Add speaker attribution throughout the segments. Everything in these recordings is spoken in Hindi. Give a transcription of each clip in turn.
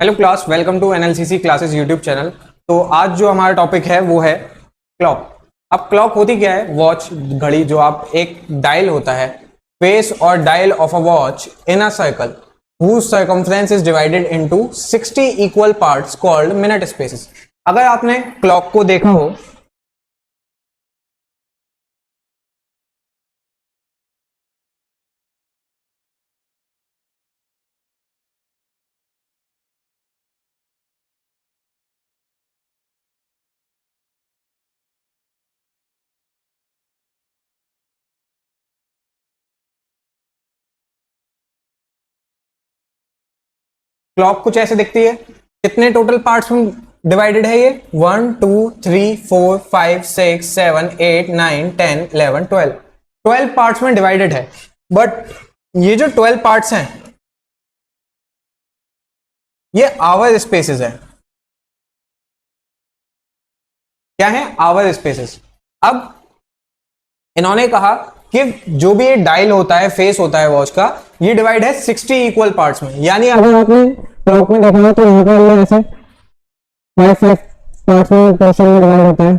Speaker 1: Hello class, welcome to NLCC classes YouTube channel. तो आज जो हमारा टॉपिक है वो है क्लॉक। अब क्लॉक होती क्या है? वॉच, घड़ी। जो आप एक डायल होता है, फेस और dial of a watch in a circle whose circumference is divided into 60 equal parts called minute spaces। अगर आपने क्लॉक को देखा हो, क्लॉक कुछ ऐसे दिखती है। कितने टोटल पार्ट्स में डिवाइडेड है ये? 1 2 3 4 5 6 7 8 9 10 11 12 12 पार्ट्स में डिवाइडेड है। बट ये जो 12 पार्ट्स हैं ये आवर स्पेसेस है। क्या है? Hour spaces. अब इन्होंने कहा कि जो भी ये डायल होता है, फेस होता है वॉच का, ये डिवाइड है 60 इक्वल पार्ट्स में। यानी अगर आपने क्लॉक में देखा है तो यहाँ पर ऐसे 5 पार्ट्स में पोर्शन में डिवाइड होता है।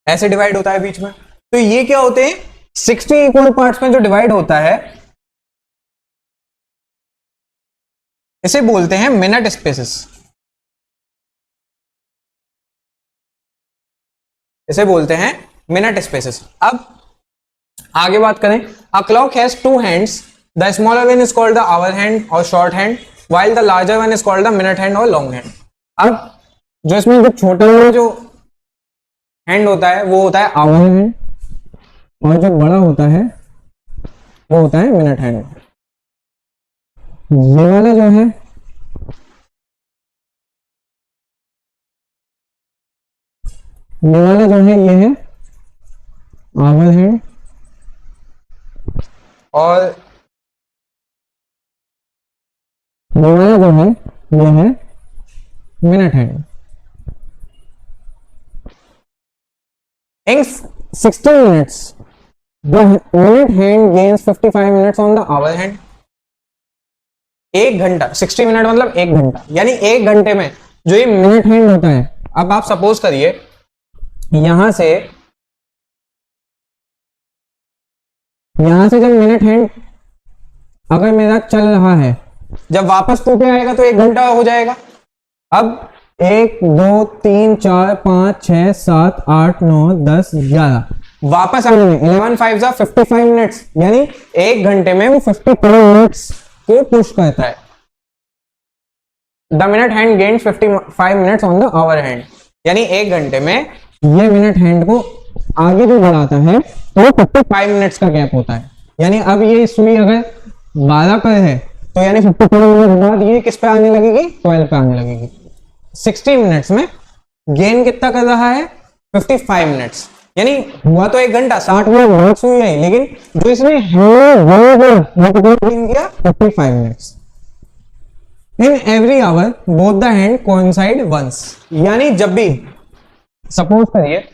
Speaker 1: ऐसे डिवाइड होता है बीच में। तो ये क्या होते हैं? 60 इक्वल पार्ट्स में जो डिवाइड होता है इसे बोलते हैं मिनट स्पेसेस। इसे बोलते हैं मिनट स्पेसेस। अब आगे बात करें, a clock has two hands, the smaller one is called the hour hand or short hand, while the larger one is called the minute hand और लॉन्ग हैंड। अब जो इसमें जो छोटा वाला जो हैंड होता है वो होता है आवर हैंड, और जो बड़ा होता है वो होता है मिनट हैंड। ये वाला जो है ये है आवर हैंड, और ये वाला जो है ये है minute hand. In 60 minutes, the minute hand gains 55 minutes on the hour hand। एक घंटा, 60 मिनट मतलब एक घंटा, यानी एक घंटे में जो ये मिनट हैंड होता है। अब आप सपोज करिए यहां से जब मिनट हैंड अगर मेरा चल रहा है, जब वापस टूटे आएगा तो एक घंटा हो जाएगा। अब 1 2 3 4 5 6 7 8 9 10 11 वापस आने में 11 5 55 मिनट्स, यानी एक घंटे में वो 55 मिनट्स को पुश करता है। The minute hand gains 55 minutes on the hour hand, यानी एक घंटे में ये मिनट हैंड को आगे जो बढ़ाता है तो वो 55 मिनट्स का गैप होता है। यानी अब ये सुई अगर 12 पर है तो यानी 55 मिनट बाद ये किस पे आने लगेगी? 12 पे आने लगेगी। 60 मिनट्स में गेन कितना कर रहा है? 55 मिनट्स, यानी हुआ तो एक घंटा, 60 मिनट मार्क्स हुई है, लेकिन जो इसने गेन किया 55 minutes. In every hour both the hand coincide once, यानी जब भी सपोज करिए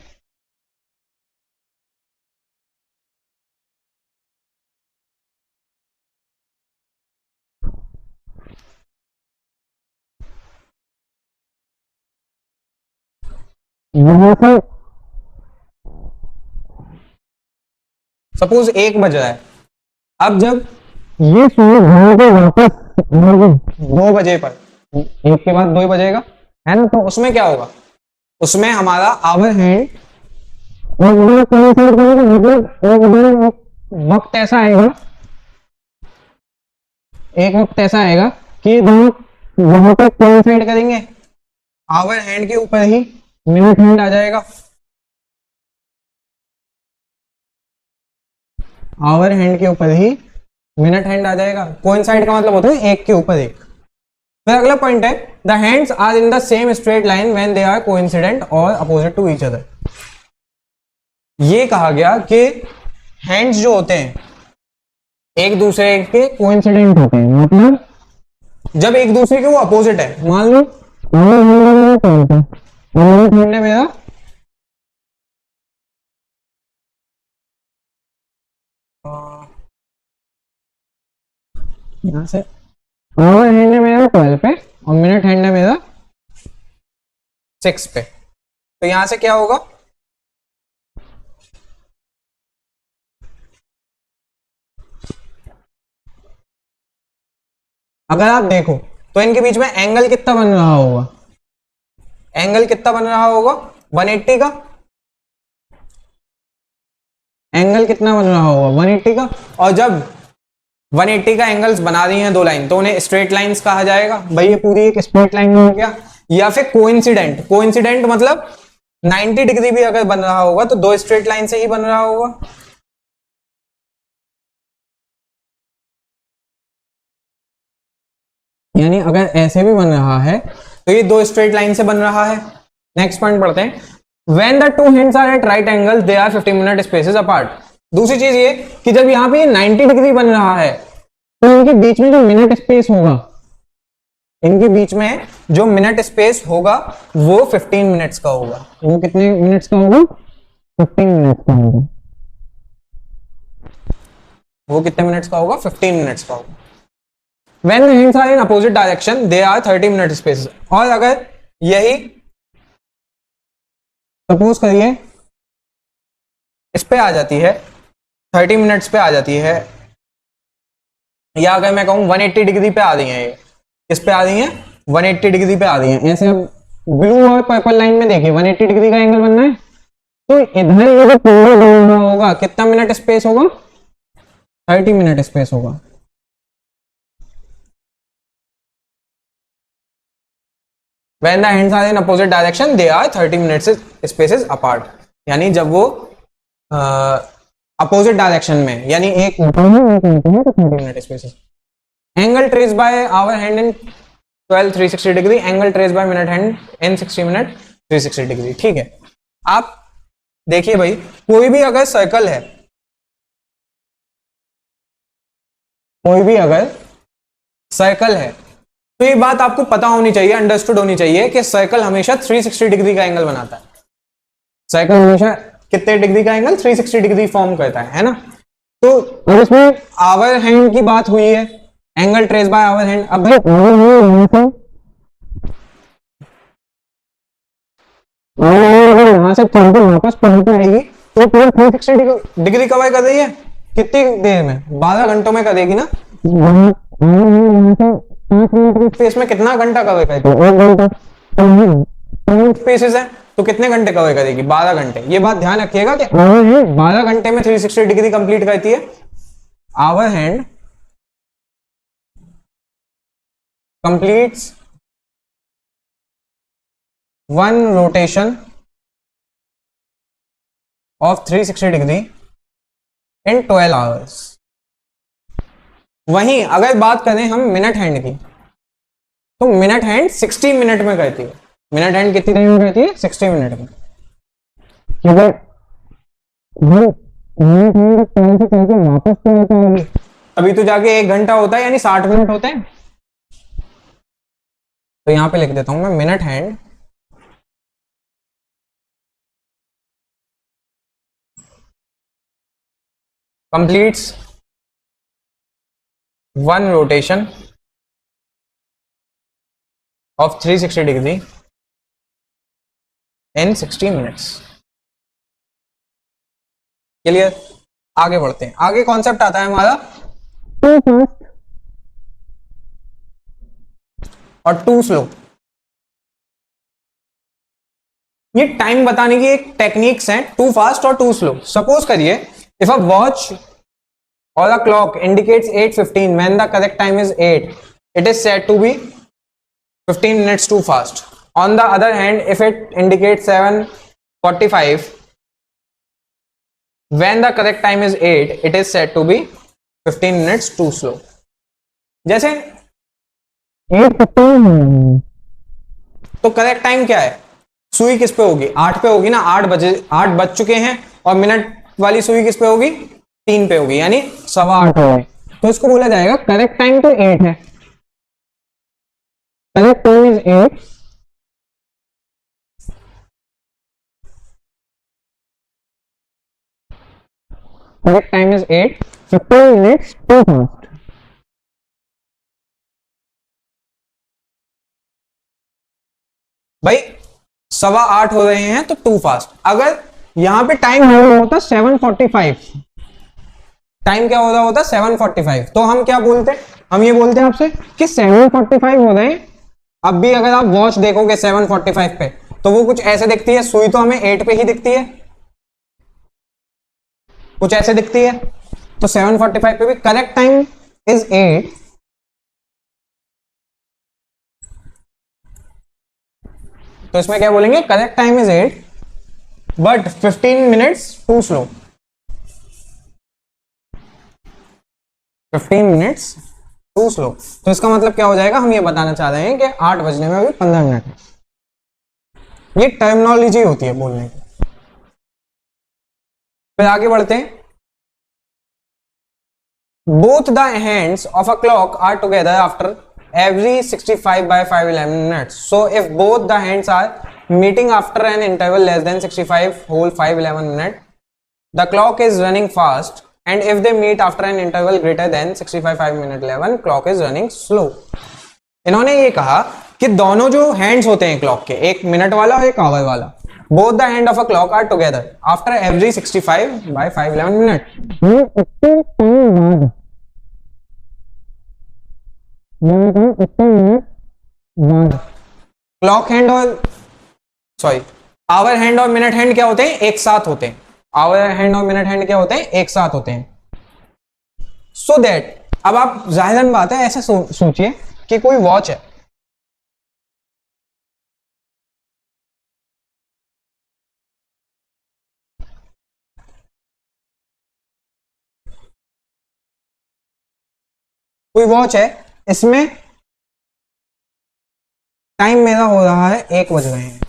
Speaker 1: यहां से सपोज 1 बज रहा है। अब जब ये सुई घूम के वापस 2 बजे पर, 1 के बाद 2 बजेगा है ना, तो उसमें क्या होगा? उसमें हमारा आवर हैंड मतलब एक वक्त ऐसा आएगा, कि दोनों वहां पर कोइंसाइड करेंगे। आवर हैंड के ऊपर ही मिनट हैंड आ जाएगा। आवर हैंड के ऊपर ही मिनट हैंड आ जाएगा। कोइंसाइड का मतलब होता है एक के ऊपर एक। फिर अगला पॉइंट है, the hands are in the same straight line when they are coincident और अपोजिट टू ईच अदर। ये कहा गया कि हैंड्स जो होते हैं एक दूसरे के कोइंसिडेंट होते हैं, मतलब जब एक दूसरे के वो अपोजिट है। मान लो मेरा यहाँ से आवर हैंड है मेरा 12 पे और मिनट हैंड है मेरा 6 पे। तो यहां से क्या होगा, अगर आप देखो तो इनके बीच में एंगल कितना बन रहा होगा, एंगल कितना बन रहा होगा 180 का, एंगल कितना बन रहा होगा 180 का। और जब 180 का एंगल्स बना दी हैं दो लाइन तो उन्हें स्ट्रेट लाइंस कहा जाएगा। भाई ये पूरी एक स्ट्रेट लाइन हो गया। या फिर कोइंसिडेंट, कोइंसिडेंट मतलब 90 डिग्री भी अगर बन रहा होगा तो दो स्ट्रेट लाइन से ही बन रहा होगा। यानी अगर ऐसे भी बन रहा है तो ये दो स्ट्रेट लाइन से बन रहा है। नेक्स्ट पॉइंट पढ़ते हैं। When the two hands are at right angles, they are 15 minute spaces apart. दूसरी चीज ये कि जब यहाँ पे ये 90 डिग्री बन रहा है तो इनके बीच में जो मिनट स्पेस होगा, इनके बीच में जो मिनट स्पेस होगा वो 15 मिनट्स का होगा। वो कितने मिनट्स का होगा, 15 मिनट्स का होगा। वो कितने मिनट्स का होगा, 15 मिनट्स का होगा। When the hands are in opposite direction, they are 30 minute spaces. और अगर यही सपोज करिए इस पे आ जाती है 30 मिनट्स पे आ जाती है, या अगर मैं कहूं 180 डिग्री पे आ रही है, ये किस पे आ रही है 180 डिग्री पे आ रही है। ऐसे अब ब्लू और पर्पल लाइन में देखिए 180 डिग्री का एंगल बनना है तो इधर ये जो पूरा बन रहा होगा कितना मिनट स्पेस होगा, 30 मिनट स्पेस होगा। When the hands are in opposite direction, they are 30 minutes spaces apart. यानी जब वो अपोजिट डायरेक्शन में, यानी एक ऊपर है एक नीचे है तो 30 minute spaces. Angle trace by hour hand in 12 360 degree, angle trace by minute hand in 60 minute 360 degree. ठीक है, आप देखिए भाई कोई भी अगर सर्कल है, कोई भी अगर सर्कल है तो ये बात आपको पता होनी चाहिए, अंडरस्टूड होनी चाहिए कि सर्कल हमेशा 360 डिग्री का एंगल बनाता है। सर्कल हमेशा कितने डिग्री का एंगल, 360 डिग्री फॉर्म करता है ना। तो और इसमें आवर हैंड की बात हुई है, angle trace by hour hand. अब भाई यहां से वापस पहुंच आएगी तो पूरा 360 डिग्री कवर कर रही है कितनी देर में, 12 घंटों में करेगी ना। स्पेस में कितना घंटा कवर करेगी, 1 घंटा। स्पेसेस है तो कितने घंटे कवर करेगी, 12 घंटे। ये बात ध्यान रखिएगा कि 12 घंटे में 360 डिग्री कंप्लीट करती है। Hour hand completes 1 rotation of 360 degree in 12 hours. वहीं अगर बात करें हम मिनट हैंड की तो मिनट हैंड 60 मिनट में करती है। मिनट हैंड कितनी देर में करती है, 60 मिनट में। वापस तो अभी तो जाके 1 घंटा होता है, यानी 60 मिनट होते हैं। तो यहां पे लिख देता हूं मैं, minute hand completes 1 rotation of 360 degree in 60 minutes। Clear, आगे बढ़ते हैं। आगे कॉन्सेप्ट आता है हमारा टू फास्ट और टू स्लो। ये टाइम बताने की एक टेक्निक्स हैं, टू फास्ट और टू स्लो। सपोज करिए if a watch or a clock indicates 8:15 when the correct time is 8, it is said to be 15 minutes too fast. On the other hand, if it indicates 7:45 when the correct time is 8, it is said to be 15 minutes too slow. जैसे 8:15 तो करेक्ट टाइम क्या है, सुई किस पे होगी, 8 पे होगी ना। 8 बज चुके हैं और मिनट वाली सुई किस पे होगी, 3 पे होगी, यानी 8:15 हो गए। तो इसको बोला जाएगा करेक्ट टाइम तो 8 है, correct time is 8 correct time is 8, 15 minutes too fast. भाई 7:15 हो रहे हैं तो टू फास्ट। अगर यहां पे टाइम हो रहा होता 7:45, टाइम क्या हो रहा होता 7:45, तो हम क्या बोलते, हम ये बोलते हैं आपसे कि 7:45 हो रहे हैं। अब भी अगर आप वॉच देखोगे 7:45 पे, तो वो कुछ ऐसे दिखती है, सुई तो हमें 8 पे ही दिखती है, कुछ ऐसे दिखती है। तो 7:45 पे भी करेक्ट टाइम इज 8, तो इसमें क्या बोलेंगे, correct time is 8 but 15 minutes too slow. 15 minutes too slow, तो इसका मतलब क्या हो जाएगा, हम ये बताना चाह रहे हैं कि 8 बजने में अभी 15 मिनट है। ये टर्मिनोलॉजी होती है बोलने की। फिर आगे बढ़ते हैं। Both the hands of a clock are together after every 65/511 minutes. So if both the hands are meeting after an interval less than 65 whole 511 minute, the clock is running fast, and if they meet after an interval greater than 65/5 minute 11, clock is running slow. इन्होंने ये कहा कि दोनों जो हैंड्स होते हैं क्लॉक के, एक मिनट वाला और एक आवर वाला, both the hand of a clock are together after every 65/511 minute. Clock hand और सॉरी आवर हैंड और मिनट हैंड क्या होते हैं, एक साथ होते हैं। आवर हैंड और मिनट हैंड क्या होते हैं, एक साथ होते हैं। सो दैट, अब आप जाहिरन बात है ऐसे सोचिए कि कोई वॉच है, कोई वॉच है, इसमें टाइम मेरा हो रहा है 1 बज रहे हैं।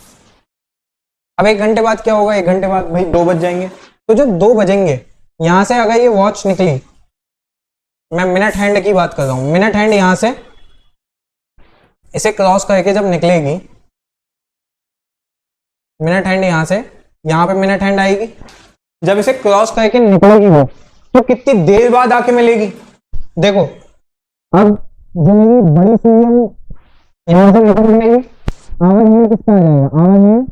Speaker 1: अब 1 घंटे बाद क्या होगा, 1 घंटे बाद भाई 2 बज जाएंगे। तो जब 2 बजेंगे, यहां से अगर ये वॉच निकली, मैं मिनट हैंड की बात कर रहा हूं, मिनट हैंड यहां से इसे क्रॉस करके जब निकलेगी, मिनट हैंड यहां से यहां पे मिनट हैंड आएगी, जब इसे क्रॉस करके निकलेगी वो, तो कितनी देर बाद आके मिलेगी। देखो अब जो मेरी बड़ी सुई है वो यहां से निकल जाएगी, आवर हैंड किसका आ जाएगा, आवर हैंड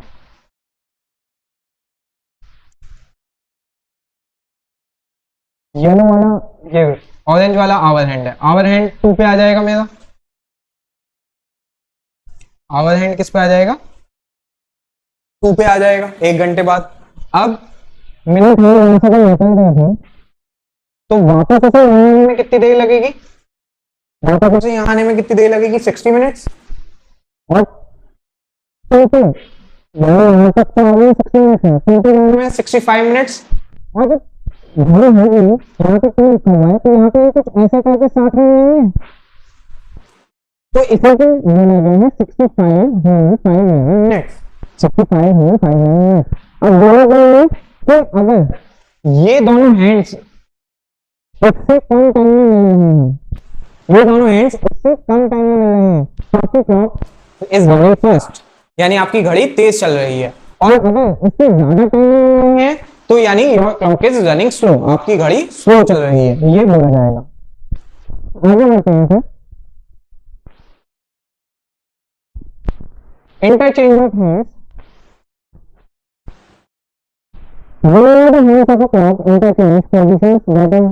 Speaker 1: येलो वाला, ये ऑरेंज वाला आवर हैंड है, आवर हैंड 2 पे आ जाएगा मेरा, आवर हैंड किस पे आ जाएगा, 2 पे आ जाएगा 1 घंटे बाद। अब मिनट हैंड यहां से अगर निकल गए थे, तो वापस इसे यहाँ आने में कितनी देर लगेगी, वापस इसे यहाँ आने में कितनी देर लगेगी, 60 मिनट्स। और 2 पे यहाँ तक तो आ गई 60 मिनट्स है, 2 पे में 65 मिनट्स। और जब घड़ी हो गई, यहाँ पे क्यों लिखा हुआ है, तो यहाँ पे कुछ ऐसा करके साथ में नहीं है, तो इसे तो बोला गया है 65 मिनट्स, 65 मिनट्स। अब बोला गया है कि अगर ये दोनों हैंड्स इससे कम टाइम में मिल रहे हैं, ये दोनों हैंड्स इससे कम टाइम में मिल रहे हैं, तो आपकी क्लॉक इज रनिंग फास्ट, यानी आपकी घड़ी तेज चल रही है। और अगर इससे ज्यादा टाइम में मिल रही है, तो यानी your clock is running slow, आपकी घड़ी स्लो चल रही है, ये बोला जाएगा। आगे बढ़ते हैं फिर, interchange of hands, whenever the hands of a clock interchange positions, that is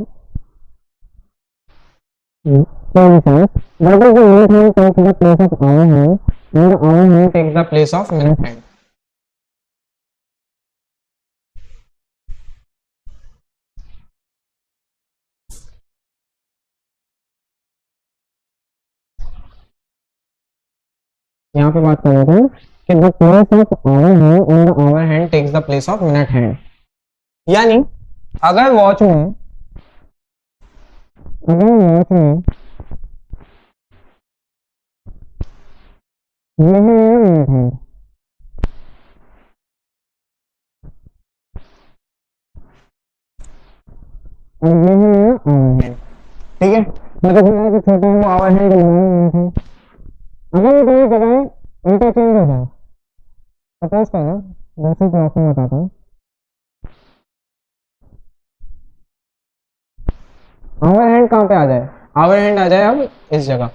Speaker 1: the minute hand takes the place of hour hand, and the hour hand takes the place of minute hand. यहाँ पे बात कर रहे थे कि the place of hour hand and the hour hand takes the place of minute hand, यानी अगर वॉच में ये है मिनट हैंड, और ये है आवर हैंड, ठीक है। मतलब छोटा है वो आवर हैंड, मिनट हैंड। अगर ये दोनों जगह इंटरचेंज हो जाए, सपोज करो दूसरी क्लास में बताता हूँ, आवर हैंड कहाँ पे आ जाए, आवर हैंड आ जाए अब इस जगह,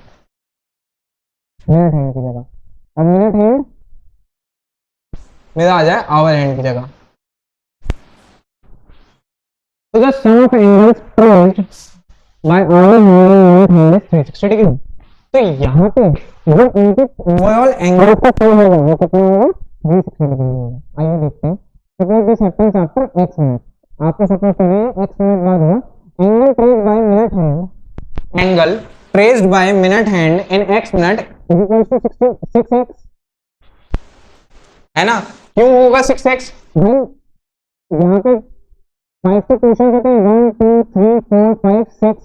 Speaker 1: मिनट हैंड की जगह। अब मिनट हैंड मेरा आ जाए आवर हैंड की जगह। तो the sum of angles praised by hour hand and minute hand is 360 degree. तो यहाँ पे जो इनके ओवरऑल एंगल का सम होगा वो कितना होगा, 360 डिग्री होगा। आइए देखते हैं। Suppose this happens after x minute, आपको सपोज करना है x मिनट बाद हुआ। Angle traced by minute hand, angle traced by minute hand in x minute is equal to 6x, है ना। क्यों होगा 6x भाई, यहाँ पे 5 के क्वेश्चन होते हैं, 1 2 3 4 5 6,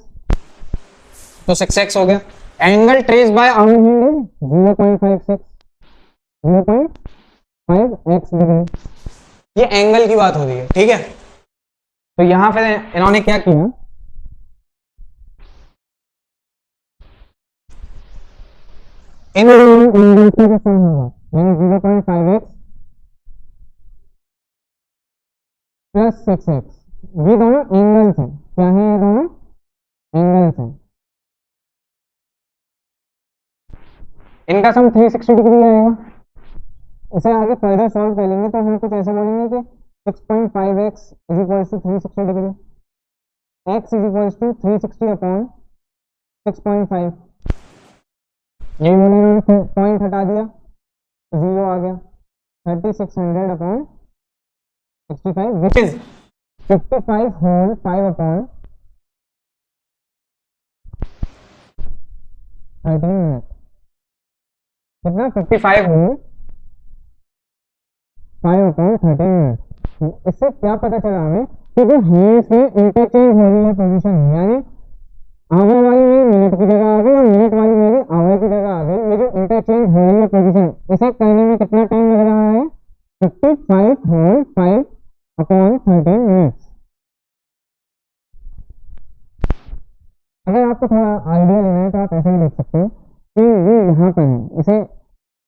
Speaker 1: तो 6x हो गया। Angle trace by hour hand is 0.56, 0.5x degree. ये एंगल की बात हो रही है, ठीक है। तो यहां फिर इन्होंने क्या किया, इन एंगल का सम होगा, यानी 0.5x प्लस 6x, ये दोनों एंगल्स हैं। क्या है, ये दोनों एंगल्स हैं। इनका सम 360 डिग्री आएगा। इसे आगे फर्दर सॉल्व कर लेंगे तो हम कुछ ऐसा बोलेंगे कि 6.5x is equal to 360 degree, x is equal to 360 upon 6.5, यही बोलेंगे। पॉइंट हटा दिया, 0 आ गया, 3600 upon 65 which is 55 whole 5 upon 13 minute, कितना 55 होल 5 अपॉन 13 मिनट। इससे क्या पता चला हमें कि जो हैंड्स में इंटरचेंज हो रही है पोजीशन, यानी आवर वाली मेरी मिनट की जगह आ गई और मिनट वाली मेरी आवर की जगह आ गई। ये जो इंटरचेंज हो रही है पोजीशन, इसे करने में कितना टाइम लग रहा है, 55 होल 5 अपॉन 13 मिनट। अगर आपको थोड़ा आइडिया लेना है तो आप ऐसे भी देख सकते हो कि ये यहाँ पर है, इसे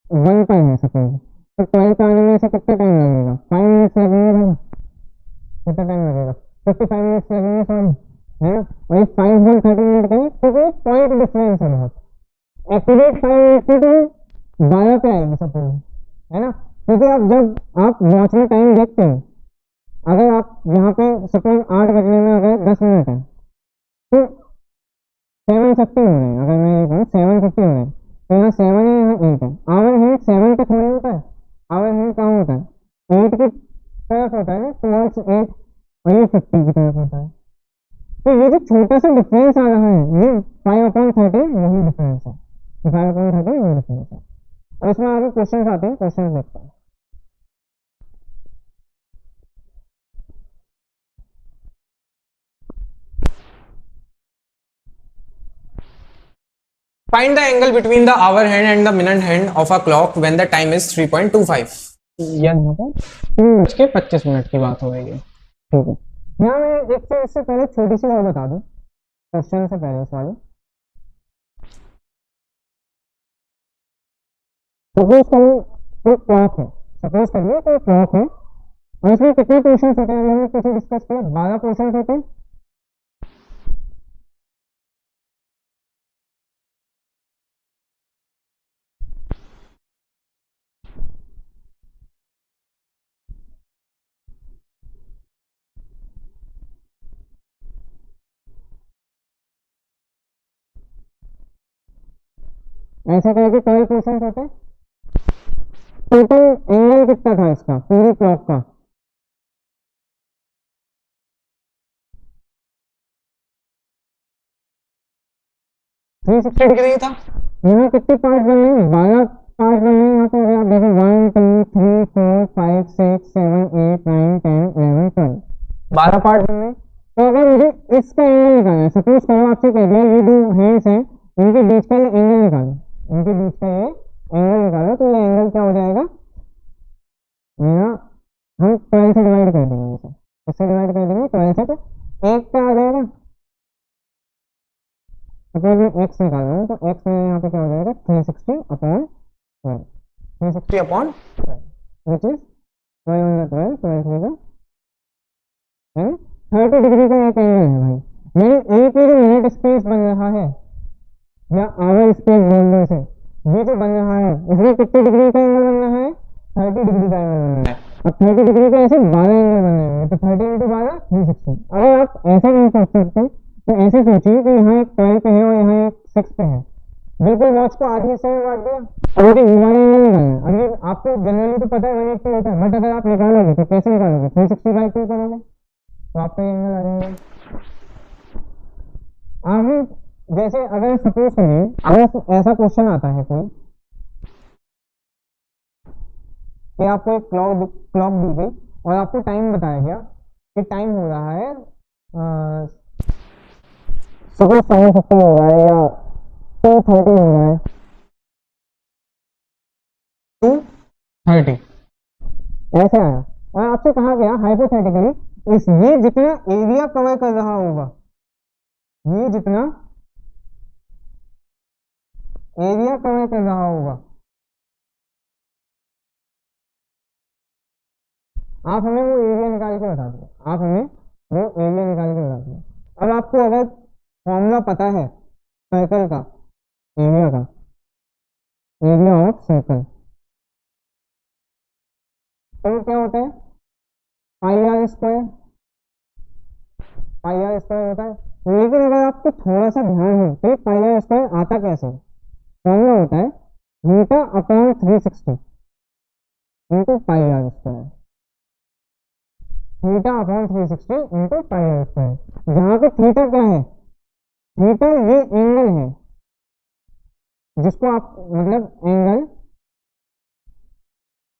Speaker 1: 1 पर है सपोज, तो 12 पे आने में इसे कितना टाइम लगेगा, 5 मिनट्स लगेंगे भाई। कितना टाइम लगेगा, 55 मिनट्स लगेंगे, सॉरी, है ना। और ये 5 होल 13 मिनट का क्योंकि पॉइंट डिफरेंस है बहुत। एक्यूरेट 5 मिनट की तो 12 पे आएगी सपोज, है ना। क्योंकि आप जब आप वॉच में टाइम देखते हो, अगर आप यहाँ पे सपोज 8 बजने में अगर 10 मिनट है तो 7:50 हो रहे हैं, अगर मैं ये कहूँ 7:50 हो रहे हैं, तो यहाँ 7 है, यहाँ 8 है। आवर हैंड 7 पे थोड़ी होता है, आवर हैंड कहाँ होता है, 8 की तरफ होता है ना, टुवर्ड्स 8, और ये 50 की तरफ होता है। तो ये जो छोटा सा डिफरेंस आ रहा है, ये 5/30 वही डिफरेंस है, 5/30 वही डिफरेंस है। और इसमें आगे क्वेश्चन आते हैं, क्वेश्चन देखते हैं। Find the angle between the hour hand and the minute hand of a clock when the time is 3.25. यहाँ पर 3:25 की बात हो रही है, ठीक है। यहाँ मैं एक चीज इससे पहले छोटी सी और बता दूं, क्वेश्चन से पहले सवाल। सपोज करिए एक क्लॉक है, सपोज करिए कोई क्लॉक है और इसमें कितने पोर्शन होते हैं, हमने कुछ डिस्कस किया, 12 पोर्शन होते हैं। ऐसा करके 12 पोर्शन होते हैं। टोटल एंगल कितना था इसका पूरी क्लॉक का, थ्री 360 डिग्री था। यहाँ कितने पार्ट बनने हैं, 12 पार्ट बनने हैं। यहाँ पे आप देखो 1 2 3 4 5 6 7 8 9 10 11 12, 12 पार्ट बनने। तो अगर मुझे इसका एंगल निकालना है, सपोज करो आपसे कह दिया ये दो हैंड्स हैं, इनके बीच का ये एंगल निकालो, इनके बीच का ये एंगल निकालो, तो ये एंगल क्या हो जाएगा मेरा, हम 12 से डिवाइड कर देंगे, इसे इससे डिवाइड कर देंगे 12 से, तो एक का आ जाएगा। सपोज मैं x निकाल रहा हूँ, तो x में यहाँ पे क्या हो जाएगा 360 अपॉन 12, 360 अपॉन 12 विच इज 12 12 12 है ना, 30 डिग्री का एक एंगल है भाई। मेरे एक ही जो मिनट स्पेस बन रहा है या आवर स्पेस बोल दो इसे, ये जो बन रहा है इसमें कितने डिग्री का एंगल बन रहा है? 30 डिग्री का एंगल बन रहा है। अब 30 डिग्री का ऐसे 12 एंगल बन रहे हैं, तो 30 इंटू 12 360। अगर आप ऐसा नहीं सोच सकते तो ऐसे सोचिए कि यहाँ एक 12 पे है और यहाँ एक 6 पे है, बिल्कुल वॉच को आधी हिस्से में बांट दिया। अब ये वाला एंगल निकालना है। अभी आपको जनरली तो पता है 180 होता है, बट अगर आप निकालोगे तो कैसे निकालोगे? 360/2 करोगे तो आपका एंगल आ जाएगा। आपने जैसे अगर सपोज करिए, अगर ऐसा क्वेश्चन आता है कोई कि आपको एक क्लॉक दी गई और आपको टाइम बताया गया कि टाइम हो रहा है सपोज 7:50 हो रहा है या 2:30 हो रहा है, 2:30 ऐसे आया और आपसे कहा गया हाइपोथेटिकली इस ये जितना एरिया कवर कर रहा होगा, ये जितना एरिया कवर कर रहा होगा, आप हमें वो एरिया निकाल के बता दो। आप हमें वो एरिया निकाल के बता दो। अब आपको अगर फॉर्मूला पता है सर्कल का, एरिया का, एरिया ऑफ सर्कल, तो क्या होता है? πr², πr² होता है। लेकिन अगर आपको थोड़ा सा ध्यान हो तो πr² आता कैसे? फॉर्मूला होता है θ/360 इंटू πr², θ/360 इंटू πr², जहाँ पे थीटा क्या है? थीटा ये एंगल है जिसको आप मतलब एंगल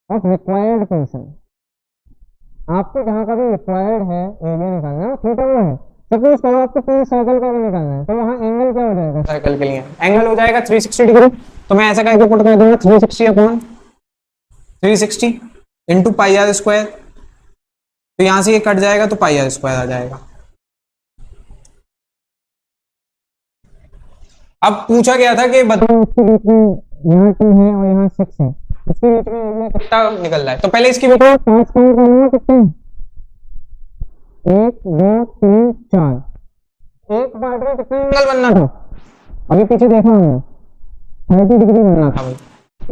Speaker 1: ऑफ रिक्वायर्ड पोर्शन, आपको जहाँ का भी रिक्वायर्ड है एरिया निकालना थीटा वो है। सपोज करो आपको पूरे सर्कल का भी निकालना है, तो वहाँ एंगल क्या हो जाएगा? सर्कल के लिए एंगल हो जाएगा 360 डिग्री। तो मैं ऐसा करके पुट कर दूंगा 360/360 इंटू πr², तो यहाँ से ये कट जाएगा तो πr² आ जाएगा। अब पूछा गया था कि बताओ इसके बीच में यहाँ 2 है और यहाँ 6 है, इसके बीच में एरिया कितना निकल रहा है? तो पहले इसकी बताओ 5 काउंट कर लूंगा कितने? 1 2 3 4, एक पार्ट में कितना एंगल बनना था? अभी पीछे देखा हमने 30 डिग्री बनना था भाई।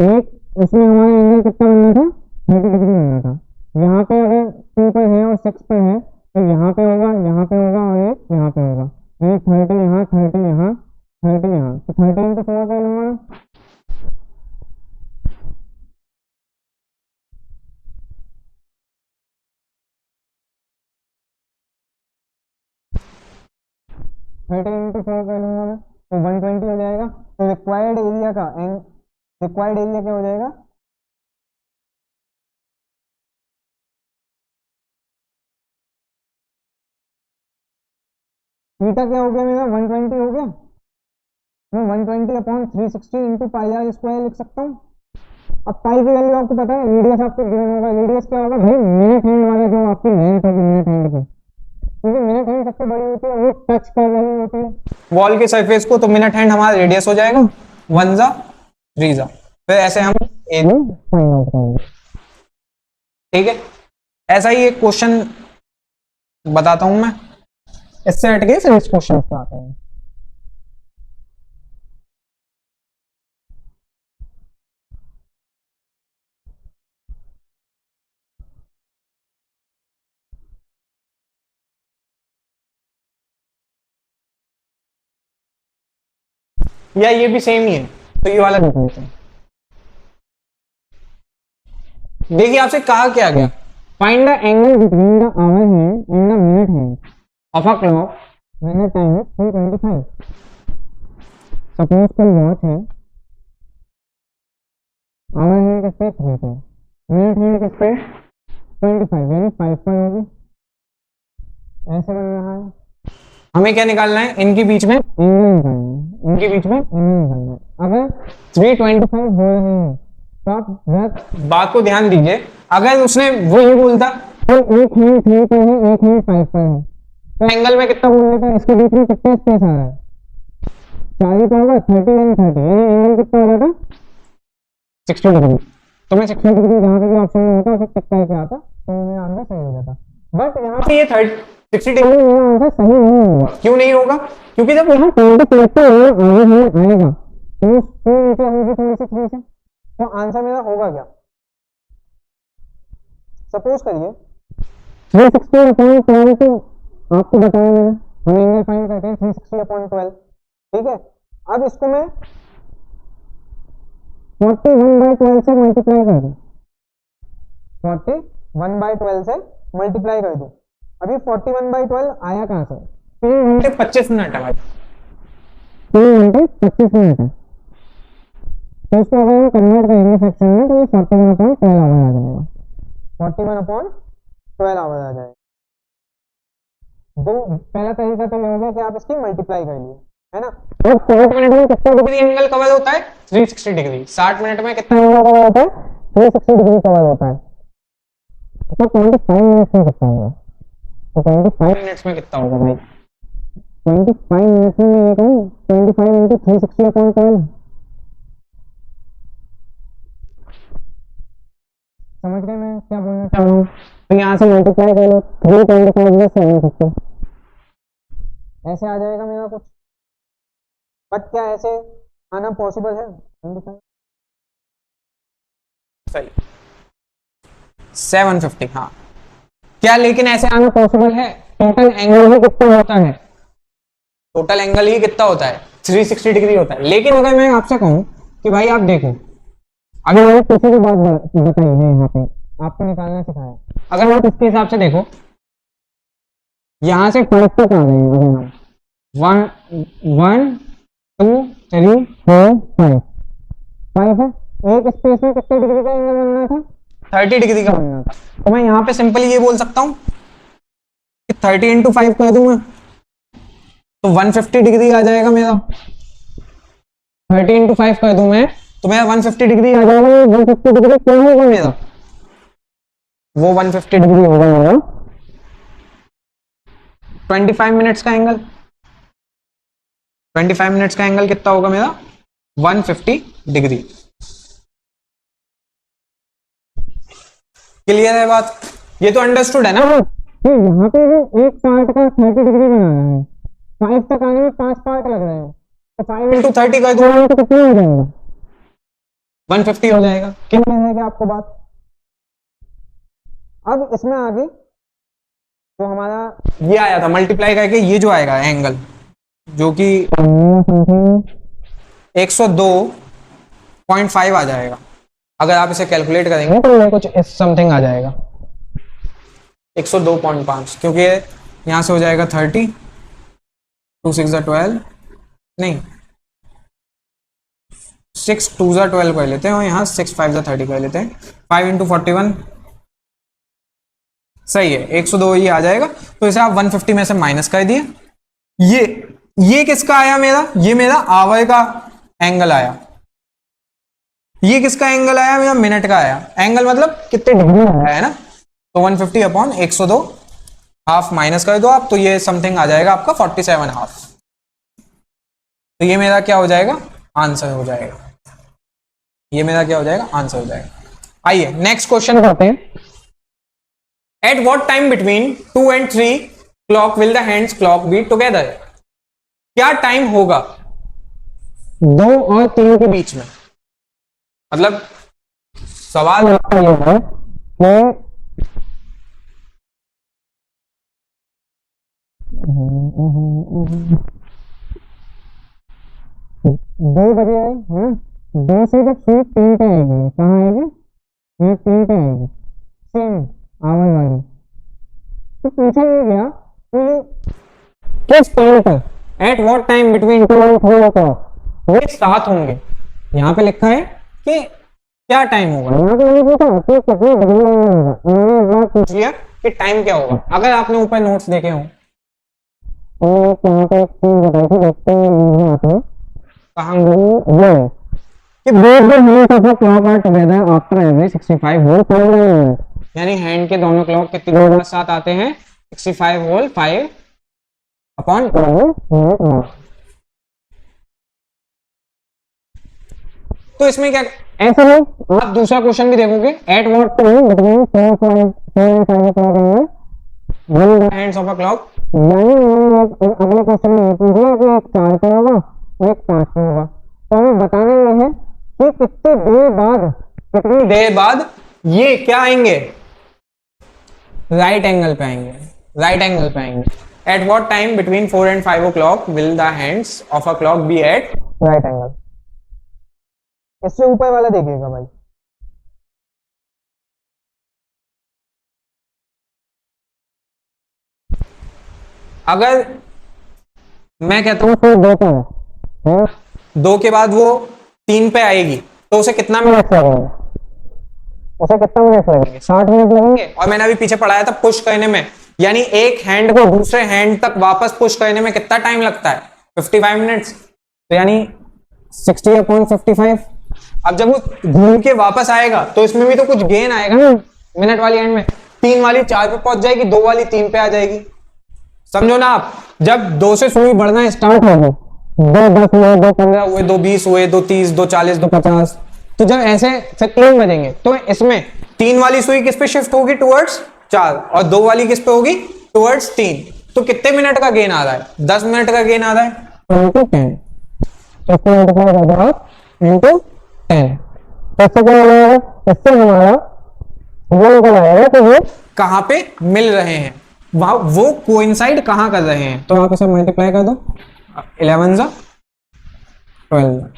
Speaker 1: एक इसमें हमारा एंगल कितना बनना था? 30 डिग्री बनना था। यहाँ पे अगर 2 पर है और 6 पर है तो यहाँ पे होगा, यहाँ पे होगा और एक यहाँ पे होगा। ये 30 यहाँ, 30 यहाँ, 30 यहाँ, तो 30 इंटू 4 कर लूंगा। इंटू 4 कर लूंगा मैं, तो 120 हो जाएगा। तो रिक्वायर्ड एरिया का रिक्वायर्ड एरिया क्या हो जाएगा? थीटा क्या हो गया मेरा? 120 हो गया। मैं 120/360 इंटू πr² लिख सकता हूँ। अब पाई की वैल्यू आपको पता है, रेडियस आपको गिवन होगा। रेडियस क्या होगा भाई? मिनट हैंड वाला जो आपकी लेंथ होगी मिनट हैंड की, क्योंकि मिनट हैंड सबसे बड़ी होती है, वो टच कर रही होती है वॉल के सरफेस को, तो मिनट हैंड हमारा रेडियस हो जाएगा 1 जा 3 जा। फिर ऐसे हम एरिया फाइंड आउट करेंगे। ठीक है, ऐसा ही एक क्वेश्चन बताता हूं मैं, इससे हट के फिर इस क्वेश्चन पे आते हैं। या ये भी सेम ही है, तो ये वाला देख लेते हैं। देखिए आपसे कहा क्या गया? Find the angle between the hour hand and the minute hand of a clock when the time is 3:25। Suppose कोई वॉच है, आवर हैंड किस पे? 3 पे, मिनट हैंड किस पे? 25, यानी 5 पर होगी। ऐसे बन रहा है। हमें क्या निकालना है? इनके बीच में एंगल निकालना है, इनके बीच में एंगल निकालना है। अगर 3:25 हो रहे हैं तो आप बात को ध्यान दीजिए। अगर उसने वो ये बोलता तो एक हैंड 3 पर है, एक हैंड 5 पर है, तो एंगल में कितना बोल लेता है? इसके बीच में कितना स्पेस आ रहा है? 40 का होगा, 30 यानी 30, यानी एंगल कितना हो जाता? 60 डिग्री। तो मैं 60 डिग्री जहाँ पे भी ऑप्शन में होता उसे टिक करके आता तो मेरा आंसर सही हो जाता। बट यहाँ पे ये 60 डिग्री मेरा आंसर सही नहीं होगा। क्यों नहीं होगा? क्योंकि जब यहाँ 20 प्लस से आएगा तो नीचे होगी थोड़ी सी 3 से, तो आंसर मेरा होगा क्या? सपोज करिए 360/12 तो आपको बताया मैंने, हम एंगल फाइंड करते हैं 360/12, ठीक है। अब इसको मैं 41/12 से मल्टीप्लाई कर दूं, 41/12 से मल्टीप्लाई कर दूं। अभी 41/12 आया कहां से? 3 घंटे 25 मिनट है भाई, 3 घंटे 25 मिनट है। तो इसको अगर हम कन्वर्ट करेंगे फ्रैक्शन में तो ये 41/12 आवर आ जाएगा, 41/12 आवर आ जाएगा। दो पहला तरीका तो ये हो गया कि आप इसकी मल्टीप्लाई कर लिए, है ना। अब 60 मिनट में कितना डिग्री एंगल कवर होता है? 360 डिग्री। 60 मिनट में कितना एंगल कवर होता है? 360 डिग्री कवर होता है। तो 25 मिनट्स में कितना होगा? तो 25 मिनट्स में कितना होगा भाई? 25 मिनट्स में मैं ये कहूँ 25 इंटू 360/12, समझ गए मैं क्या बोलना चाह रहा हूँ? तो यहाँ से मल्टीप्लाई कर लो 325 से 750, ऐसे आ जाएगा मेरा कुछ। बट क्या ऐसे आना पॉसिबल है? सही 750, हाँ क्या, लेकिन ऐसे आना पॉसिबल है? टोटल एंगल ही कितना होता है? टोटल एंगल ही कितना होता है? 360 डिग्री होता है। लेकिन अगर मैं आपसे कहूं कि भाई आप देखो, अगर मैंने किसी की बात बताई है यहाँ पे, आपको निकालना सिखाया, अगर आप इसके हिसाब से देखो, यहाँ से 5 तक आ गए हैं, अगर हम 1 2 3 4 5 है, एक स्पेस में कितने डिग्री का एंगल बनना था? 30 डिग्री का बनना था। तो मैं यहाँ पे सिंपली ये बोल सकता हूँ कि 30 इंटू 5 कर दूंगा तो 150 डिग्री आ जाएगा मेरा। 30 इंटू 5 कर दूं मैं तो मेरा 150 डिग्री आ जाएगा। 150 डिग्री क्या होगा मेरा? वो 150 डिग्री होगा मेरा 25 मिनट्स का एंगल। 25 मिनट्स का एंगल कितना होगा मेरा? 150 डिग्री। क्लियर है बात? ये तो अंडरस्टूड है ना। यहाँ पे एक पार्ट का 30 डिग्री बनाना है, 5 तक आने में 5 पार्ट लग रहे हैं, तो 5 इंटू 30 कर दूंगा तो कितना हो जाएगा? 150 हो जाएगा। कितने रहेगा आपको बात? अब इसमें आगे तो हमारा ये आया था मल्टीप्लाई करके, ये जो आएगा एंगल जो कि 102.5 आ जाएगा। अगर आप इसे कैलकुलेट करेंगे तो ये कुछ समथिंग आ जाएगा 102.5, क्योंकि यहां से हो जाएगा 30, 2 6 12, नहीं 6 2 12 कर लेते हैं और यहाँ 6 5 30 कर लेते हैं। 5 इंटू 41 सही है, 102 ये आ जाएगा। तो इसे आप 150 में से माइनस कर दिए। ये किसका आया मेरा? ये मेरा आवर का एंगल आया। ये किसका एंगल आया? मेरा मिनट का आया। एंगल मतलब कितने डिग्री आया है ना। तो 150/102 हाफ माइनस कर दो आप, तो ये समथिंग आ जाएगा आपका 47.5। तो ये मेरा क्या हो जाएगा? आंसर हो जाएगा। ये मेरा क्या हो जाएगा? आंसर हो जाएगा। आइए नेक्स्ट क्वेश्चन करते हैं। Eight what time between 2 and 3 clock will the hands clock be together? क्या टाइम होगा 2 और 3 के बीच में? मतलब सवाल आपका ये है कि 2 बजे है ना, 2 से जब फिर 3 पे आएगी, कहाँ आएगी? ये 3 पे आएगी, सेम आवर वाली। तो पूछा ये गया कि किस टाइम पर, eight what time between 2 and 3 o'clock वे साथ होंगे। यहाँ पे लिखा है कि क्या टाइम होगा। यहाँ पे नहीं पूछा कि कितने डिग्री होगा, उन्होंने पूछ लिया कि टाइम क्या होगा। अगर आपने ऊपर नोट्स देखे हो तो यहाँ पे एक चीज बताई थी, देखते हैं कहाँ ये कि both the hands of a clock are together after every 65 whole 5 minutes, यानी हैंड के दोनों क्लॉक कितनी देर के साथ आते हैं? 65 whole 5/12। तो इसमें क्या ऐसा नहीं, आप दूसरा क्वेश्चन भी देखोगे, eight what time between 4 and 5 o'clock will the hands of a clock, यानी अगले क्वेश्चन में ये पूछ लिया कि एक 4 पे होगा और एक 5 पे होगा, तो हमें बताना ये है कि कितनी देर बाद ये क्या आएंगे, राइट एंगल पे आएंगे, राइट एंगल पे आएंगे। At what time between 4 and 5 o'clock will the hands of a clock be at right angle. इससे ऊपर वाला देखिएगा भाई, अगर मैं कहता हूँ फिर 2 पे है, 2 के बाद वो 3 पे आएगी तो उसे कितना मिनट लगेंगे, उसे कितना मिनट लगेंगे, 60 मिनट लगेंगे। और मैंने अभी पीछे पढ़ाया था पुश करने में, यानी एक हैंड को दूसरे हैंड तक वापस पुश करने में कितना टाइम लगता है, 55 मिनट्स, तो यानी 60/55। अब जब वो घूम के वापस आएगा तो इसमें भी तो कुछ गेन आएगा ना, मिनट वाली एंड में 3 वाली 4 पे पहुंच जाएगी, 2 वाली 3 पे आ जाएगी, समझो ना आप। जब 2 से सुई बढ़ना स्टार्ट होगी, 2 10 हुए, 2 15 हुए, 2 20 हुए, 2 30, 2 40, 2 50, तो जब ऐसे से 3 बजेंगे तो इसमें 3 वाली सुई किस पे शिफ्ट होगी, टुवर्ड्स 4, और 2 वाली किस पे होगी, टुवर्ड्स 3। तो कितने मिनट का गेन आ रहा है, 10 मिनट का गेन आ रहा है इंटू 10, तो इसको मल्टीप्लाई कर दो आप इंटू 10, तो इससे क्या मिलेगा, इससे हमारा वो निकल आएगा कि वो कहां पे मिल रहे हैं, वहां वो कोइंसाइड कहां कर रहे हैं। तो आप इसे मल्टीप्लाई कर दो, 11 जा 12,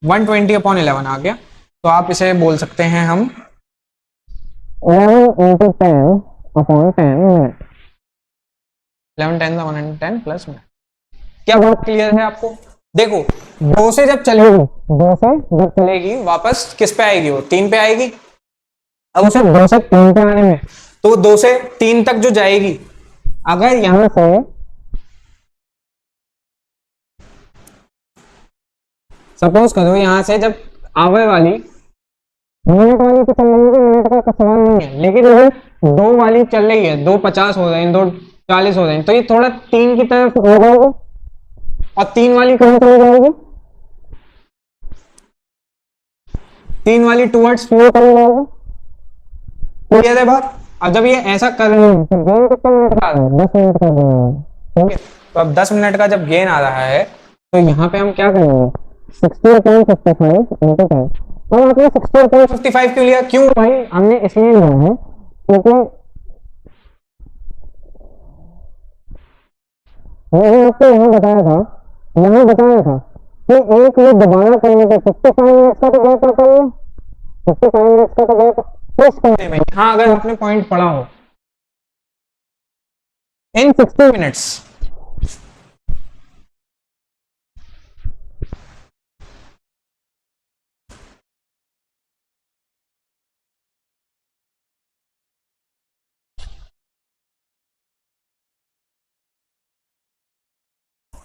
Speaker 1: 120/11 आ गया। तो आप इसे बोल सकते हैं हम 11 into 10/10 मिनट, 11 10 110 प्लस मिनट। क्या बात क्लियर है आपको? देखो 2 से जब चलेगी वापस किस पे आएगी, वो 3 पे आएगी। अब उसे 2 से 3 पे आने में, तो 2 से 3 तक जो जाएगी, अगर यहां से सपोज करो यहां से जब आवे वाली मिनट वाली तो चल रही है, मिनट का सवाल नहीं है, लेकिन अगर 2 वाली चल रही है, 2:50 हो रहे हैं, 2:40 हो रहे हैं, तो ये थोड़ा 3 की तरफ हो जाएगा, और 3 वाली कहां चली जाएगी, 3 वाली टुवर्ड्स 4 चली जाएगी। क्लियर है बात? अब जब ये ऐसा कर रहे हैं तो गेन कितने मिनट का आ रहा है, 10 मिनट का गेन आ रहा है, ठीक है। तो अब 10 मिनट का जब गेन आ रहा है तो यहाँ पे हम क्या करेंगे, 60/55 into 10। तो आपने 60/55 क्यों लिया, क्यों भाई, हमने इसलिए लिया है क्योंकि मैंने आपको यहाँ बताया था कि एक ये दोबारा करने पे 55 मिनट्स का तो गैप आता है, 55 मिनट्स का तो गैप प्लस करने में, हाँ अगर आपने पॉइंट पढ़ा हो इन 60 मिनट्स,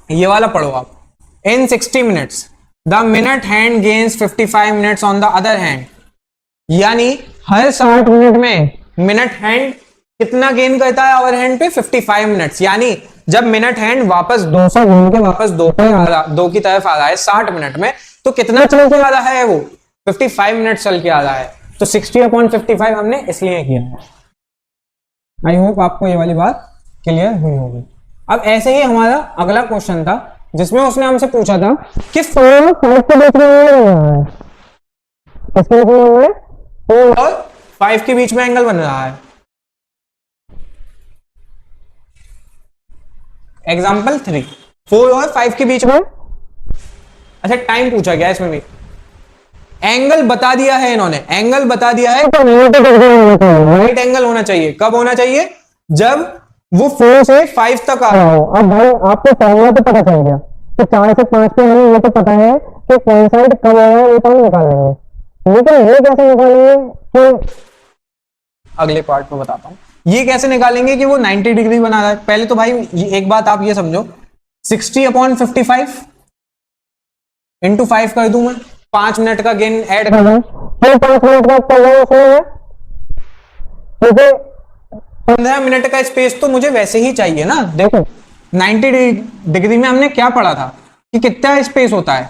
Speaker 1: ये वाला पढ़ो आप, इन 60 minutes the minute hand gains 55 minutes on the other hand, यानी हर 60 मिनट में मिनट हैंड कितना गेन करता है अवर हैंड पे, 55 मिनट्स। यानी जब मिनट हैंड वापस 200 घूम के वापस 2 पे आ रहा, 2 की तरफ आ रहा है 60 मिनट में, तो कितना चल के आ रहा है, वो 55 मिनट चल के आ रहा है। तो 60/55 हमने इसलिए किया है। आई होप आपको ये वाली बात क्लियर हुई होगी। अब ऐसे ही हमारा अगला क्वेश्चन था जिसमें उसने हमसे पूछा था कि 4 और 5 के बीच में एंगल बन रहा है, किसके बीच में बन रहा है, 4 और 5 के बीच में एंगल बन रहा है। एग्जाम्पल 3, 4 और 5 के बीच में, अच्छा टाइम पूछा गया इसमें भी, एंगल बता दिया है इन्होंने, एंगल बता दिया है तो राइट एंगल होना चाहिए। कब होना चाहिए, जब वो 4 से 5 तक आ रहा हो। अब भाई आपको फॉर्मूला तो पता चल गया तो 4 से 5 पे हमें ये तो पता है कि कोइंसाइड कब हो रहा है, ये तो हम निकाल लेंगे, लेकिन ये कैसे निकालेंगे कि अगले पार्ट में बताता हूं। ये कैसे निकालेंगे कि वो 90 डिग्री बना रहा है। पहले तो भाई एक बात आप ये समझो, 60/55 इंटू 5 कर दूं मैं, 5 मिनट का गेन ऐड कर दूं, फिर 5 मिनट का कर रहा हूं, क्योंकि 15 मिनट का स्पेस तो मुझे वैसे ही चाहिए ना। देखो 90 डिग्री में हमने क्या पढ़ा था कि कितना स्पेस होता है,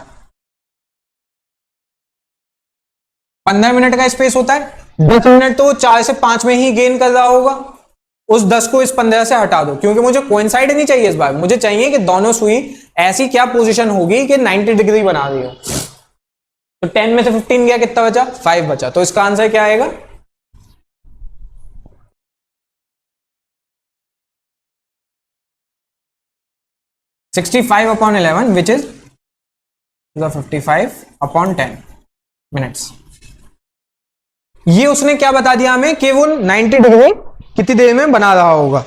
Speaker 1: 15 मिनट का स्पेस होता है, 10 मिनट तो 4 से 5 में ही गेन कर रहा होगा, उस 10 को इस 15 से हटा दो, क्योंकि मुझे कोइंसाइड नहीं चाहिए इस बार, मुझे चाहिए कि दोनों सुई ऐसी क्या पोजीशन होगी कि 90 डिग्री बना रही हो। तो 10 में से 15 गया, कितना बचा? 5 बचा। तो इसका आंसर क्या आएगा? 65/11 विच इज 55/10 मिनट्स। ये उसने क्या बता दिया हमें कि वो 90 डिग्री कितनी देर में बना रहा होगा,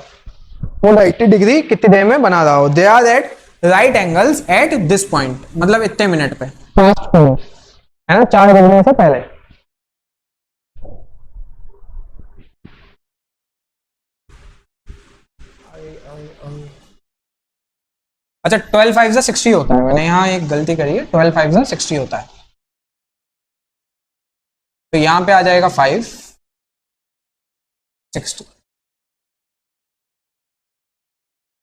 Speaker 1: वो 90 डिग्री कितनी देर में बना रहा हो। They are at right angles at this point, मतलब इतने मिनट पे, फास्ट है ना, 4 बजने से पहले। अच्छा 12 5 60 होता है, मैंने यहाँ एक गलती करी है, 12 5 60 होता है। तो यहां पे आ जाएगा 5 60,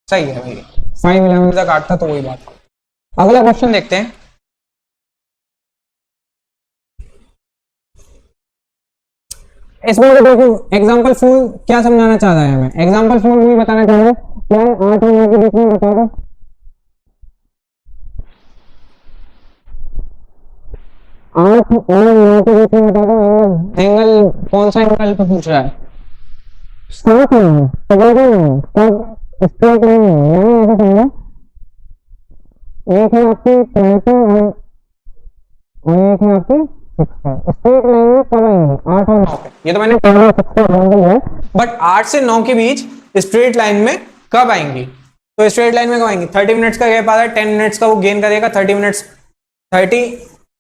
Speaker 1: सही है भाई, 5 11 तक काटता तो वही बात। अगला क्वेश्चन देखते हैं। इसमें देखो एग्जाम्पल फूल क्या समझाना चाह रहा है हमें, एग्जाम्पल फूल भी बताना चाहेंगे क्या 8 और 9 के बीच में बता दो। 8 और 9 के बीच में बता दो एंगल, एंगल कौन सा एंगल पे पूछ रहा है? स्ट्रेट लाइन, पकड़ना नहीं, तब स्ट्रेट लाइन नहीं, यानी ऐसे समझो एक है आपकी 20 और एक है आपकी 6। स्ट्रेट लाइन में कब आएंगे? 8 और 9 पे, ये तो मैंने पहले 6 एग्जांपल है, बट 8 से 9 के बीच स्ट्रेट लाइन में कब आएंगी? तो स्ट्रेट लाइन में कब आएंगी? 30 मिनट्स का गैप आ रहा है, 10 मिनट्स का वो गेन करेगा, 30 मिनट्स, 30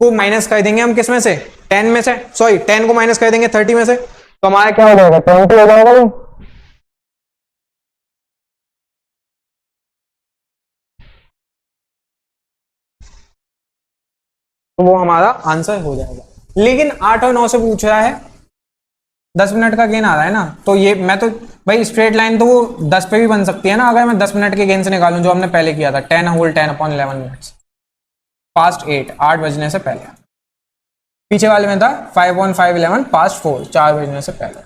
Speaker 1: को माइनस कर देंगे हम किस में से? 10 में से, सॉरी 10 को माइनस कर देंगे 30 में से, तो हमारा क्या हो जाएगा? 20 हो जाएगा। तो वो हमारा आंसर हो जाएगा। लेकिन 8 और 9 से पूछ रहा है, 10 मिनट का गेन आ रहा है ना, तो ये मैं तो भाई स्ट्रेट लाइन तो वो 10 पे भी बन सकती है ना, अगर मैं 10 मिनट के गेन से निकालूं, जो हमने पहले किया था 10 होल 10/11 मिनट्स, पास्ट 8 बजने से पहले। पीछे वाले में था 5/5/11 पास्ट 4 बजने से पहले।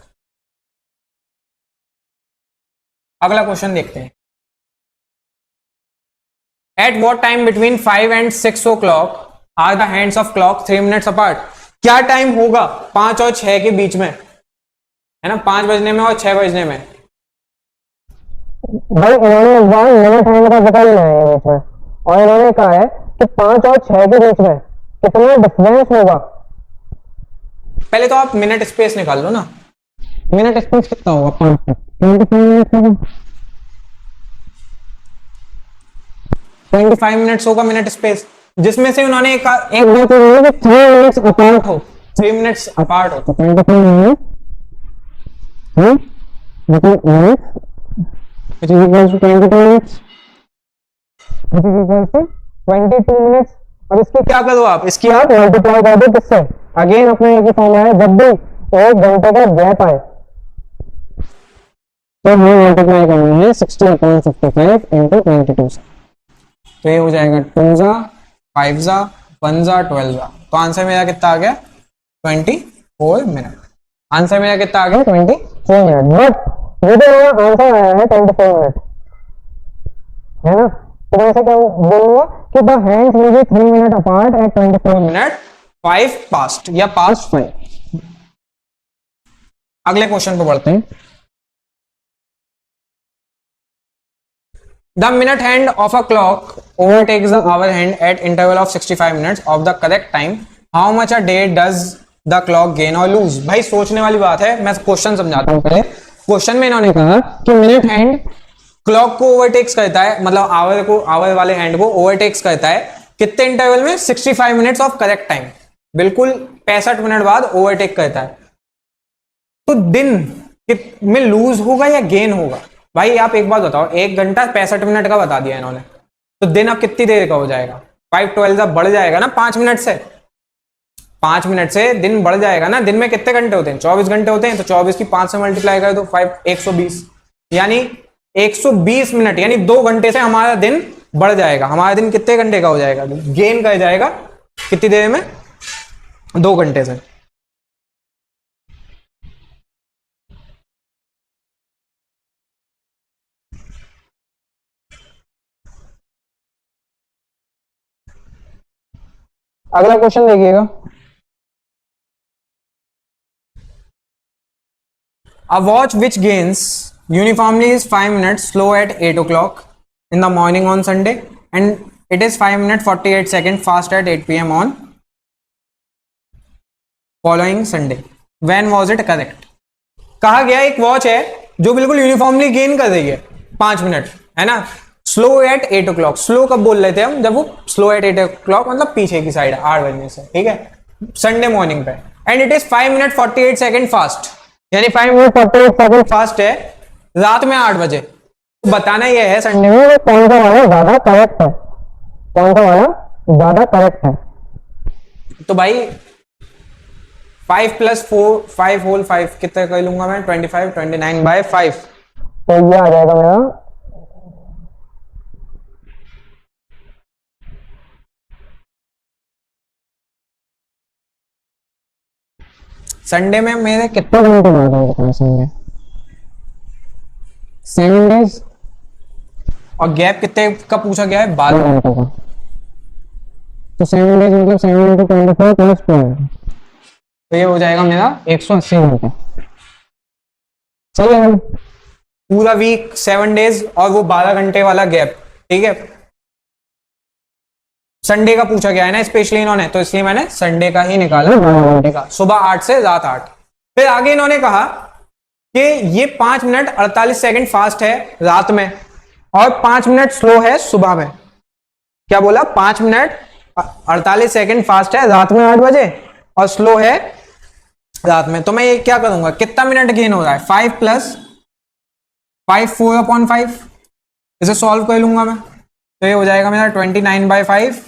Speaker 1: अगला क्वेश्चन देखते हैं। At what time between 5 and 6 o'clock are the hands of clock 3 minutes apart? क्या टाइम होगा 5 और 6 के बीच में, है ना, 5 बजने में और 6 बजने में? भाई इन्होंने मिनट टाइम का पता नहीं है बीच में, और इन्होंने कहा है कि 5 और 6 के बीच में कितना डिफरेंस होगा। पहले तो आप मिनट स्पेस निकाल लो ना, मिनट स्पेस कितना होगा? 5 25 मिनट्स होगा मिनट स्पेस, जिसमें से उन्होंने एक बात 3 मिनट्स अपार्ट हो, 3 मिनट्स अपार्ट हो, तो 25 मिनट्स मतलब minutes which is equals to 22 minutes, which is equals to 22 minutes। अब इसकी क्या करो आप, इसकी आप मल्टीप्लाई कर दो किससे? अगेन अपना एक ही फॉर्मूला है, जब भी 1 घंटे का गैप आए तो हमें मल्टीप्लाई करना है 60/55 into 22 से। तो ये हो जाएगा 2 जा 5 जा 1 जा 12 जा। तो आंसर मेरा कितना आ गया? 24 मिनट। आंसर मेरा कितना आ गया? 24 मिनट। बट ये तो मेरा आंसर आया है 24 मिनट, है ना, तो वैसे क्या बोलूंगा कि the hands will be 3 minute apart at 24 minute 5 past या पास्ट 5। अगले क्वेश्चन पे बढ़ते हैं। The minute hand of a clock overtakes the hour hand at interval of 65 minutes of the correct time. How much a day does the clock gain or lose? भाई सोचने वाली बात है, मैं क्वेश्चन समझाता हूँ पहले। क्वेश्चन में इन्होंने कहा कि मिनट हैंड क्लॉक को ओवरटेक्स करता है, मतलब आवर वाले हैंड को ओवरटेक्स करता है कितने इंटरवल में? 65 मिनट्स ऑफ करेक्ट टाइम, बिल्कुल 65 मिनट बाद ओवरटेक करता है। तो दिन में लूज होगा या गेन होगा? भाई आप एक बात बताओ, 1 घंटा 65 मिनट का बता दिया इन्होंने, तो दिन अब कितनी देर का हो जाएगा? 5 12 बढ़ जाएगा ना 5 मिनट से, 5 मिनट से दिन बढ़ जाएगा ना। दिन में कितने घंटे होते हैं? 24 घंटे होते हैं, तो 24 की 5 से मल्टीप्लाई कर दो 5 120, यानी 120 मिनट, यानी 2 घंटे से हमारा दिन बढ़ जाएगा। हमारा दिन कितने घंटे का हो जाएगा? गेन कर जाएगा कितनी देर में? 2 घंटे से। अगला क्वेश्चन देखिएगा। A watch which gains uniformly is 5 minutes slow at 8 o'clock in the morning on Sunday and it is 5 minutes 48 seconds fast at 8 p.m. on following Sunday. When was it correct? कहा गया एक वॉच है जो बिल्कुल यूनिफॉर्मली गेन कर रही है 5 मिनट, है ना, slow at 8 o'clock. Slow कब बोल रहे थे हम? जब वो स्लो एट 8 ओ क्लॉक मतलब पीछे की साइड 8 बजने से, ठीक है, संडे मॉर्निंग पे। And it is 5 minute 48 second fast, यानी 5 मिनट 48 सेकंड फास्ट है रात में 8 बजे। बताना यह है संडे में कौन सा वाला ज्यादा करेक्ट है, कौन सा वाला ज्यादा करेक्ट है। तो भाई 5 + 4 5 होल 5 कितना कर लूंगा मैं? 25 29/5, तो ये आ जाएगा मेरा संडे में मेरे कितने घंटे बाद होगा संडे? 7 डेज। और गैप कितने का पूछा गया है? 12 घंटे का। तो 7 डेज मतलब 7 × 24 + 12, तो ये हो जाएगा मेरा 180 घंटे। चलिए पूरा वीक 7 डेज और वो 12 घंटे वाला गैप, ठीक है। संडे का पूछा गया है ना स्पेशली इन्होंने, तो इसलिए मैंने संडे का ही निकाला 12 घंटे का, सुबह 8 से रात 8। फिर आगे इन्होंने कहा कि ये 5 मिनट 48 सेकंड फास्ट है रात में और 5 मिनट स्लो है सुबह में। क्या बोला? 5 मिनट 48 सेकंड फास्ट है रात में 8 बजे और स्लो है रात में। तो मैं ये क्या करूंगा, कितना मिनट गेन हो रहा है? 5 + 5 4/5, इसे सॉल्व कर लूंगा मैं, तो ये हो जाएगा मेरा 29/5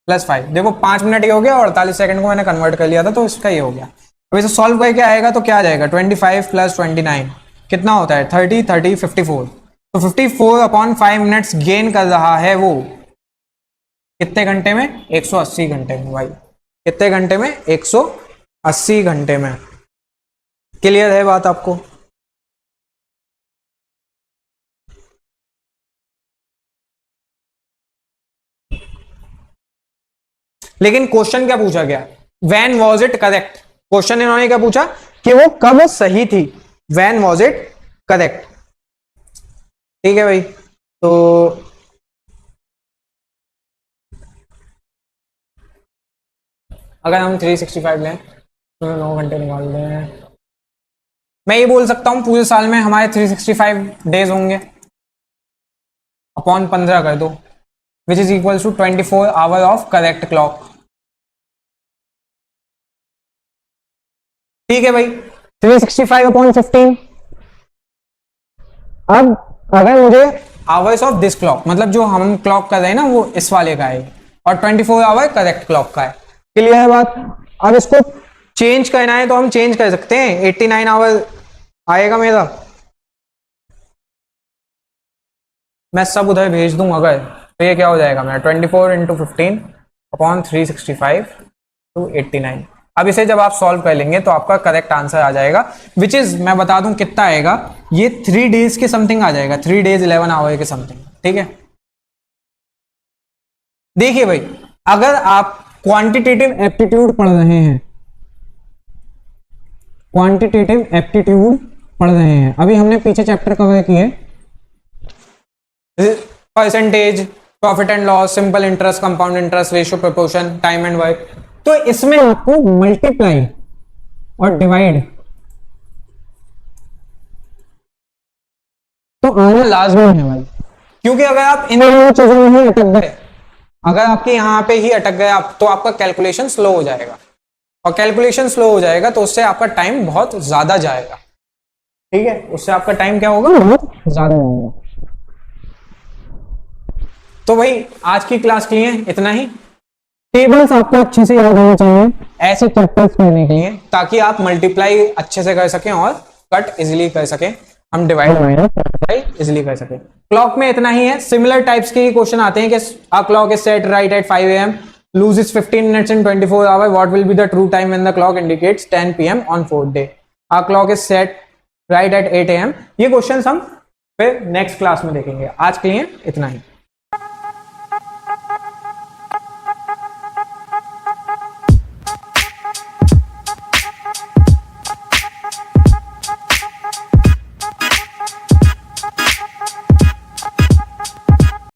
Speaker 1: + 5। देखो 5 मिनट ये हो गया और 48 सेकंड को मैंने कन्वर्ट कर लिया था, तो इसका ये हो गया। अब इसे सॉल्व करके आएगा तो क्या आ जाएगा? 25 + 29 कितना होता है? 30 30 54। तो 54/5 मिनट्स गेन कर रहा है वो कितने घंटे में? 180 घंटे में। भाई कितने घंटे में? 180 घंटे में। क्लियर है बात आपको? लेकिन क्वेश्चन क्या पूछा गया? When was it correct. Question इन्होंने क्या पूछा कि वो कब सही थी? व्हेन वाज इट करेक्ट, ठीक है भाई। तो अगर हम 365 लें तो 9 घंटे निकाल लें, मैं ये बोल सकता हूं पूरे साल में हमारे 365 डेज होंगे, अपॉन 15 कर दो, which is equal to 24 hour of correct clock. ठीक है भाई, 365/15। अब अगर मुझे आवर्स ऑफ दिस क्लॉक, मतलब जो हम क्लॉक कर रहे हैं ना वो इस वाले का है, और 24 आवर करेक्ट क्लॉक का है। क्लियर है बात? अब इसको चेंज करना है तो हम चेंज कर सकते हैं, 89 आवर आएगा मेरा, मैं सब उधर भेज दूं अगर, तो ये क्या हो जाएगा मेरा 24 × 15/365 to 89। अब इसे जब आप सॉल्व कर लेंगे तो आपका करेक्ट आंसर आ जाएगा, विच इज मैं बता दूं कितना आएगा, ये 3 डेज के समथिंग आ जाएगा, 3 डेज 11 आवर के समथिंग, ठीक है। देखिए भाई, अगर आप क्वांटिटेटिव एप्टीट्यूड पढ़ रहे हैं, क्वांटिटेटिव एप्टीट्यूड पढ़ रहे हैं, अभी हमने पीछे चैप्टर कवर किए percentage, profit and loss, simple interest, compound interest, ratio, proportion, time and work, तो इसमें आपको मल्टीप्लाई और डिवाइड तो आना लाजमी है भाई, क्योंकि अगर आप इन दोनों चीजों में ही अटक गए, अगर आपके यहां पे ही अटक गए आप, तो आपका कैलकुलेशन स्लो हो जाएगा, और कैलकुलेशन स्लो हो जाएगा तो उससे आपका टाइम बहुत ज्यादा जाएगा, ठीक है, उससे आपका टाइम क्या होगा? बहुत ज्यादा जाएगा। तो भाई आज की क्लास के लिए इतना ही। टेबल्स आपको अच्छे से याद होने चाहिए ऐसे चैप्टर्स पढ़ने के लिए, ताकि आप मल्टीप्लाई अच्छे से कर सकें और कट इजीली कर सकें, हम डिवाइड इजीली कर सकें। क्लॉक में इतना ही है, सिमिलर टाइप्स के क्वेश्चन आते हैं कि a clock is set right at 5 AM, loses 15 minutes in 24 hours, what will be the true time when the clock indicates 10 PM on 4th day? A clock is set right at 8 AM। ये क्वेश्चंस हम फिर नेक्स्ट क्लास में देखेंगे। आज के लिए इतना ही।